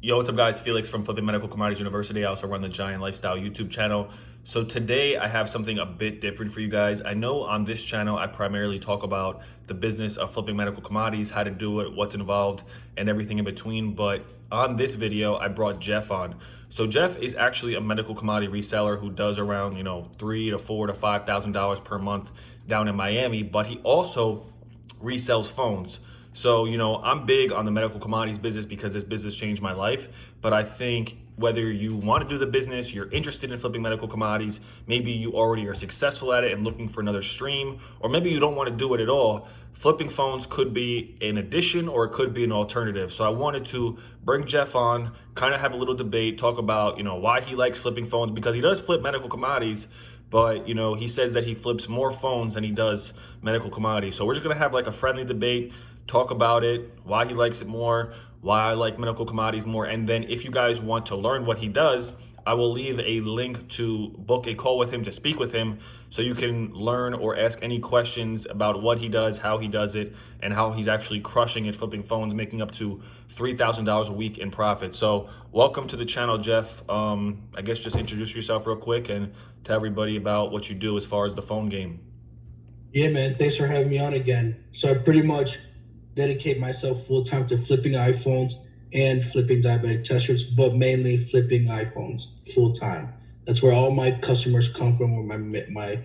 Yo, what's up, guys? Felix from Flipping Medical Commodities University. I also run the Giant Lifestyle YouTube channel. So today I have something a bit different for you guys. I know on this channel I primarily talk about the business of flipping medical commodities, how to do it, what's involved, and everything in between. But on this video, I brought Jeff on. So Jeff is actually a medical commodity reseller who does around $3 to $4 to $5,000 per month down in Miami. But he also resells phones. So, I'm big on the medical commodities business because this business changed my life. But I think whether you want to do the business, you're interested in flipping medical commodities, maybe you already are successful at it and looking for another stream, or maybe you don't want to do it at all, flipping phones could be an addition or it could be an alternative. So I wanted to bring Jeff on, kind of have a little debate, talk about, why he likes flipping phones, because he does flip medical commodities, but he says that he flips more phones than he does medical commodities. So we're just gonna have like a friendly debate, talk about it, why he likes it more, why I like medical commodities more, and then if you guys want to learn what he does, I will leave a link to book a call with him, to speak with him, so you can learn or ask any questions about what he does, how he does it, and how he's actually crushing it flipping phones, making up to $3,000 a week in profit. So welcome to the channel, Jeff. I guess just introduce yourself real quick and tell everybody about what you do as far as the phone game. Yeah, man. Thanks for having me on again. So I pretty much dedicate myself full time to flipping iPhones and flipping diabetic test strips, but mainly flipping iPhones full time. That's where all my customers come from. Where my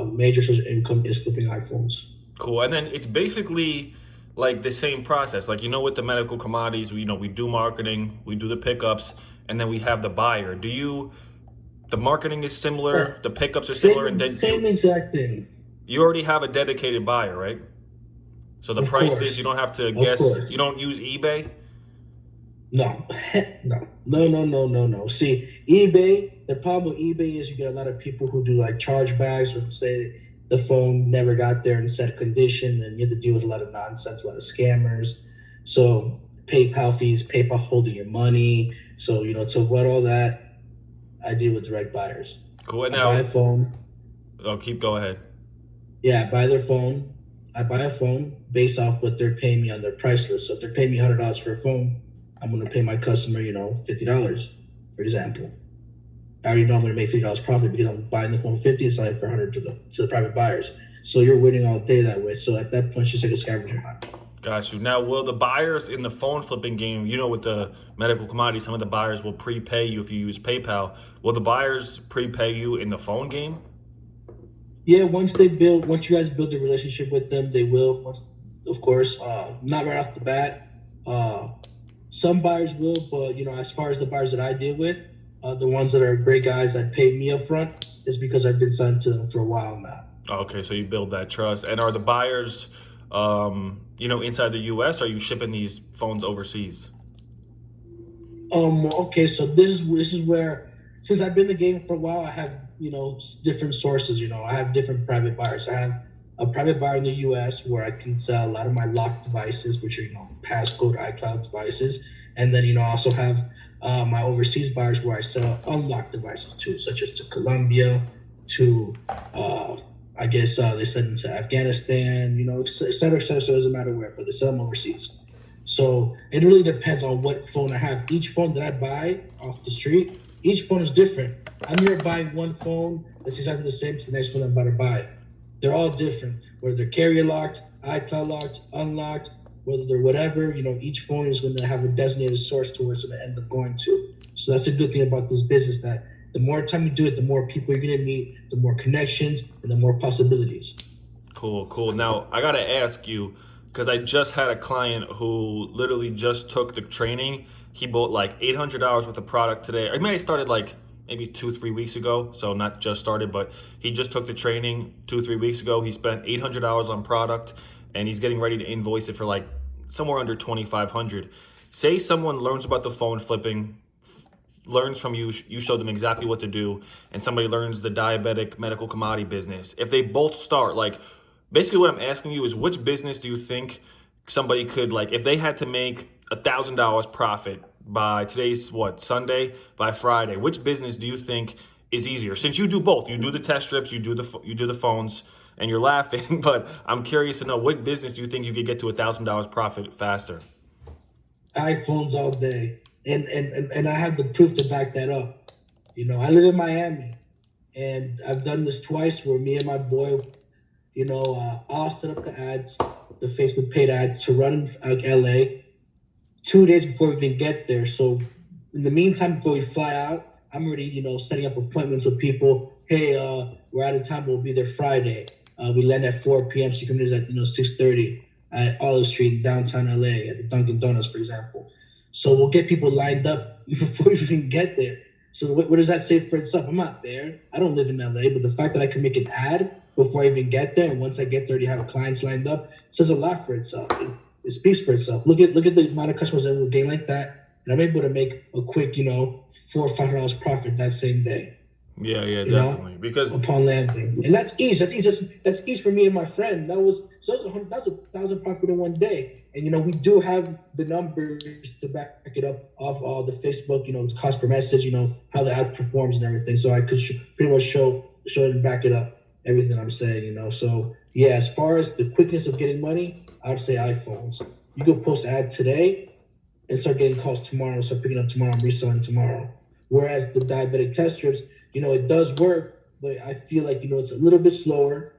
major source of income is flipping iPhones. Cool. And then it's basically like the same process. Like, with the medical commodities, we do marketing, we do the pickups, and then we have the buyer. The marketing is Yeah, similar, the pickups are similar, same and then same exact thing. you already have a dedicated buyer, right? So the Of prices, you don't course, have to of guess, you course. don't use eBay. No, no. See, eBay, the problem with eBay is you get a lot of people who do like chargebacks or say the phone never got there in set condition, and you have to deal with a lot of nonsense, a lot of scammers. So PayPal fees, PayPal holding your money. So, to avoid all that, I deal with direct buyers. Cool. And I buy a now, phone. go ahead. Yeah, I buy their phone. I buy a phone based off what they're paying me on their price list. So if they're paying me $100 for a phone, I'm going to pay my customer, $50, for example. I already know I'm going to make $50 profit because I'm buying the phone for 50 and selling it for 100 to the private buyers. So you're winning all day that way. So at that point, it's just like a scavenger hunt. Got you. Now, will the buyers in the phone flipping game, with the medical commodities, some of the buyers will prepay you if you use PayPal. Will the buyers prepay you in the phone game? Yeah, once you guys build a relationship with them, they will. Once, of course, not right off the bat. Uh, some buyers will, but as far as the buyers that I deal with, the ones that are great guys that pay me up front, is because I've been signed to them for a while now. Okay, so you build that trust. And are the buyers, inside the US? Or are you shipping these phones overseas? Okay, so this is where, since I've been in the game for a while, I have different sources. I have different private buyers. I have a private buyer in the U.S. where I can sell a lot of my locked devices, which are passcode iCloud devices, and then I also have my overseas buyers where I sell unlocked devices too, such as to Colombia, to I guess they send them to Afghanistan, et cetera, et cetera. So it doesn't matter where, but they sell them overseas. So it really depends on what phone I have. Each phone that I buy off the street, each phone is different. I'm here buying one phone that's exactly the same as the next phone I'm about to buy. They're all different, whether they're carrier locked, iCloud locked, unlocked, whether they're whatever. Each phone is going to have a designated source to where it's going to end up going to. So that's a good thing about this business, that the more time you do it, the more people you're going to meet, the more connections, and the more possibilities. Cool, cool. Now, I got to ask you, because I just had a client who literally just took the training. He bought like $800 worth of product today. I mean, I started like maybe 2, 3 weeks ago. So not just started, but he just took the training 2, 3 weeks ago. He spent $800 on product and he's getting ready to invoice it for like somewhere under 2,500. Say someone learns about the phone flipping, learns from you, you show them exactly what to do, and somebody learns the diabetic medical commodity business. If they both start, like, basically what I'm asking you is, which business do you think somebody could, like, if they had to make $1,000 profit by today's what, Sunday, by Friday, which business do you think is easier? Since you do both, you do the test strips, you do the phones, and you're laughing, but I'm curious to know, what business do you think you could get to $1,000 profit faster? iPhones all day. And I have the proof to back that up. I live in Miami, and I've done this twice where me and my boy, I'll set up the ads, the Facebook paid ads to run out LA 2 days before we even get there. So in the meantime, before we fly out, I'm already, setting up appointments with people. Hey, we're out of town, but we'll be there Friday. We land at 4 p.m. So you come in at 6:30 at Olive Street in downtown LA at the Dunkin' Donuts, for example. So we'll get people lined up before we even get there. So what does that say for itself? I'm not there. I don't live in LA, but the fact that I can make an ad before I even get there, and once I get there, already have clients lined up, says a lot for itself. It speaks for itself. Look at the amount of customers that will gain like that, and I'm able to make a quick, $400 or $500 profit that same day. Yeah, You know, definitely. Because upon landing, and that's each. That's each for me and my friend. That was 1,000 profit in one day. And we do have the numbers to back it up off all the Facebook, the cost per message, how the ad performs and everything. So I could pretty much show it and back it up everything I'm saying. So yeah, as far as the quickness of getting money, I would say iPhones. You go post an ad today and start getting calls tomorrow, start picking up tomorrow and reselling tomorrow. Whereas the diabetic test strips, it does work, but I feel like, it's a little bit slower,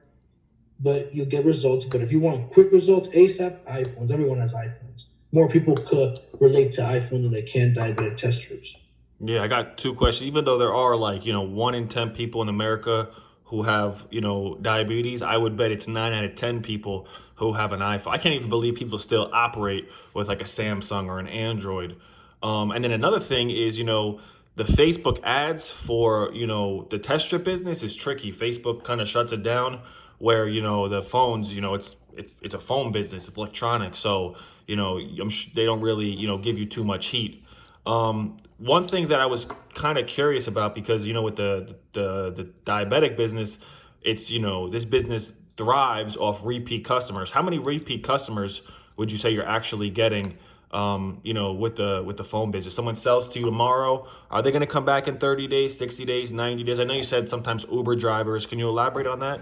but you'll get results. But if you want quick results ASAP, iPhones. Everyone has iPhones. More people could relate to iPhone than they can diabetic test strips. yeah, I got two questions. Even though there are like, 1 in 10 people in America who have, diabetes, I would bet it's 9 out of 10 people who have an iPhone. I can't even believe people still operate with like a Samsung or an Android. And then another thing is, the Facebook ads for, the test strip business is tricky. Facebook kind of shuts it down where, the phones, it's a phone business, it's electronics. So, they don't really, give you too much heat. One thing that I was kind of curious about because with the diabetic business, it's this business thrives off repeat customers. How many repeat customers would you say you're actually getting? With the phone business, someone sells to you tomorrow. Are they going to come back in 30 days, 60 days, 90 days? I know you said sometimes Uber drivers. Can you elaborate on that?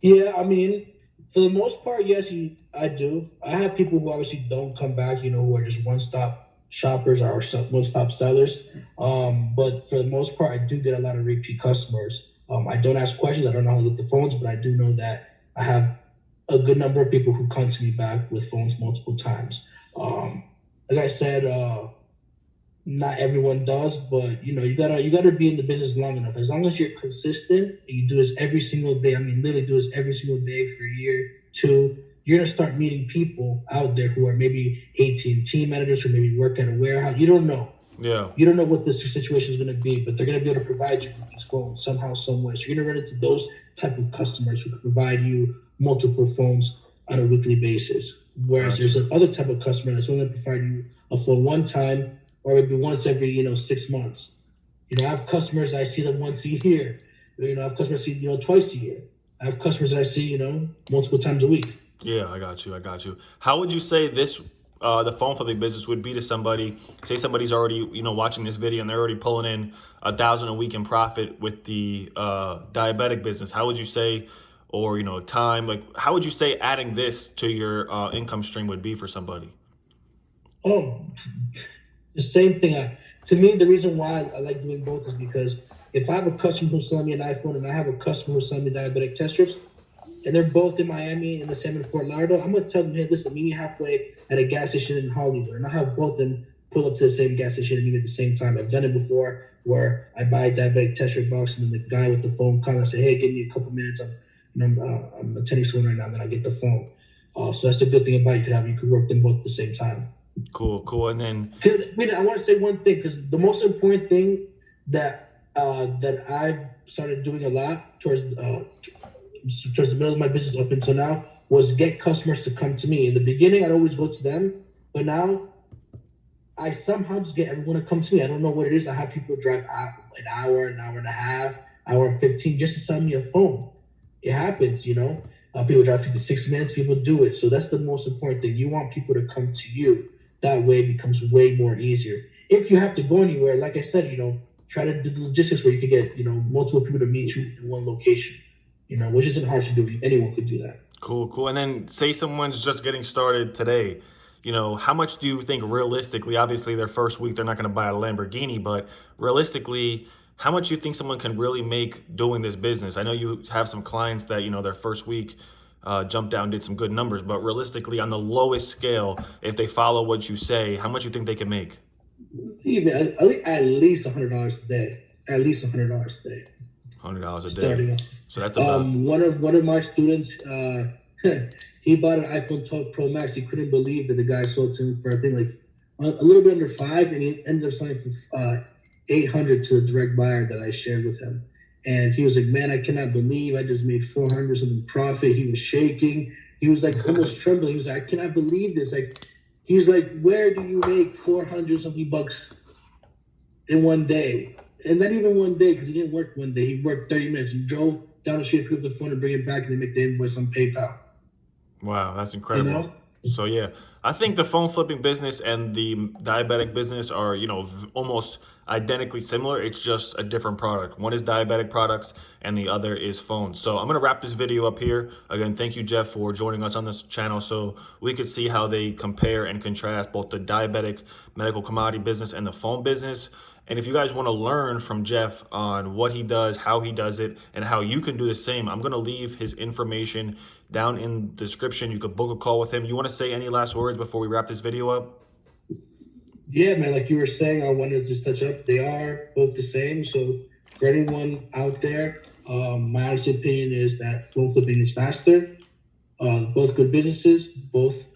Yeah, I mean, for the most part, yes, I do. I have people who obviously don't come back, who are just one-stop shoppers or one-stop sellers. But for the most part, I do get a lot of repeat customers. I don't ask questions. I don't know how to get the phones, but I do know that I have a good number of people who come to me back with phones multiple times. Like I said, not everyone does, but you gotta be in the business long enough. As long as you're consistent and you do this every single day, I mean literally do this every single day for a year, two, you're gonna start meeting people out there who are maybe AT&T managers who maybe work at a warehouse. You don't know. Yeah. You don't know what this situation is going to be, but they're going to be able to provide you with these phones somehow, some way. So you're going to run into those type of customers who can provide you multiple phones on a weekly basis. Whereas there's another type of customer that's only going to provide you a phone one time or maybe once every 6 months. I have customers I see them once a year. I have customers I see twice a year. I have customers that I see multiple times a week. Yeah, I got you. I got you. How would you say this, the phone flipping business would be to somebody? Say somebody's already, watching this video and they're already pulling in 1,000 a week in profit with the diabetic business. How would you say, or time, like how would you say adding this to your income stream would be for somebody? Oh, the same thing. To me, the reason why I like doing both is because if I have a customer who's selling me an iPhone and I have a customer who's selling me diabetic test strips, and they're both in Miami and the same in Fort Lauderdale, I'm gonna tell them, hey, listen, meet me halfway at a gas station in Hollywood, and I'll have both of them pull up to the same gas station and meet at the same time. I've done it before, where I buy a diabetic test strip box, and then the guy with the phone comes and say, hey, give me a couple minutes. I'm attending someone right now, and then I get the phone. So that's the good thing about it. You could work them both at the same time. Cool. And then, I want to say one thing, because the most important thing that I've started doing a lot towards the middle of my business up until now was get customers to come to me. In the beginning, I'd always go to them, but now I somehow just get everyone to come to me. I don't know what it is. I have people drive an hour and a half, hour and 15 just to sell me a phone. It happens, people drive 50, 60 minutes, people do it. So that's the most important thing. You want people to come to you. That way it becomes way more easier. If you have to go anywhere, like I said, try to do the logistics where you can get, multiple people to meet you in one location, which isn't hard to do. Anyone could do that. cool. And then say someone's just getting started today. you know, how much do you think realistically, obviously their first week, they're not going to buy a Lamborghini, but realistically, how much do you think someone can really make doing this business? I know you have some clients that, you know, their first week jumped down, did some good numbers, but realistically on the lowest scale, if they follow what you say, how much you think they can make? Even at least $100 a day. At least $100 a day. $100 a day. Starting off. So that's about One of my students, he bought an iPhone 12 Pro Max. He couldn't believe that the guy sold to him for I think like a little bit under $5, and he ended up selling for $800 to a direct buyer that I shared with him. And he was like, "Man, I cannot believe I just made 400 something profit." He was shaking. He was like almost trembling. He was like, "I cannot believe this." Like, he's like, "Where do you make 400 something bucks in one day?" And not even one day, because he didn't work one day. He worked 30 minutes. He drove down the street, picked up the phone, and bring it back, and they make the invoice on PayPal. wow, that's You incredible. know? So yeah, I think the phone flipping business and the diabetic business are, you know, almost identically similar. It's just a different product. One is diabetic products and the other is phones. So I'm going to wrap this video up here. Again, thank you, Jeff, for joining us on this channel so we could see how they compare and contrast both the diabetic medical commodity business and the phone business. And if you guys want to learn from Jeff on what he does, how he does it, and how you can do the same, I'm going to leave his information down in the description. You could book a call with him. You want to say any last words before we wrap this video up? Yeah, man. Like you were saying, I wanted to just touch up. They are both the same. So for anyone out there, my honest opinion is that phone flipping is faster. Both good businesses, both,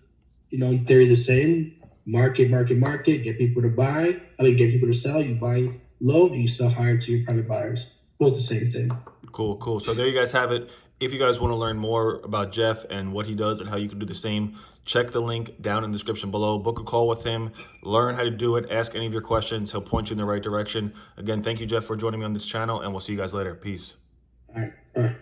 in theory the same. Market, market, market. Get people to buy. Get people to sell. You buy low, and you sell higher to your private buyers. Both the same thing. Cool, cool. So there you guys have it. If you guys want to learn more about Jeff and what he does and how you can do the same, check the link down in the description below. Book a call with him. Learn how to do it. Ask any of your questions. He'll point you in the right direction. Again, thank you, Jeff, for joining me on this channel, and we'll see you guys later. Peace. All right. All right.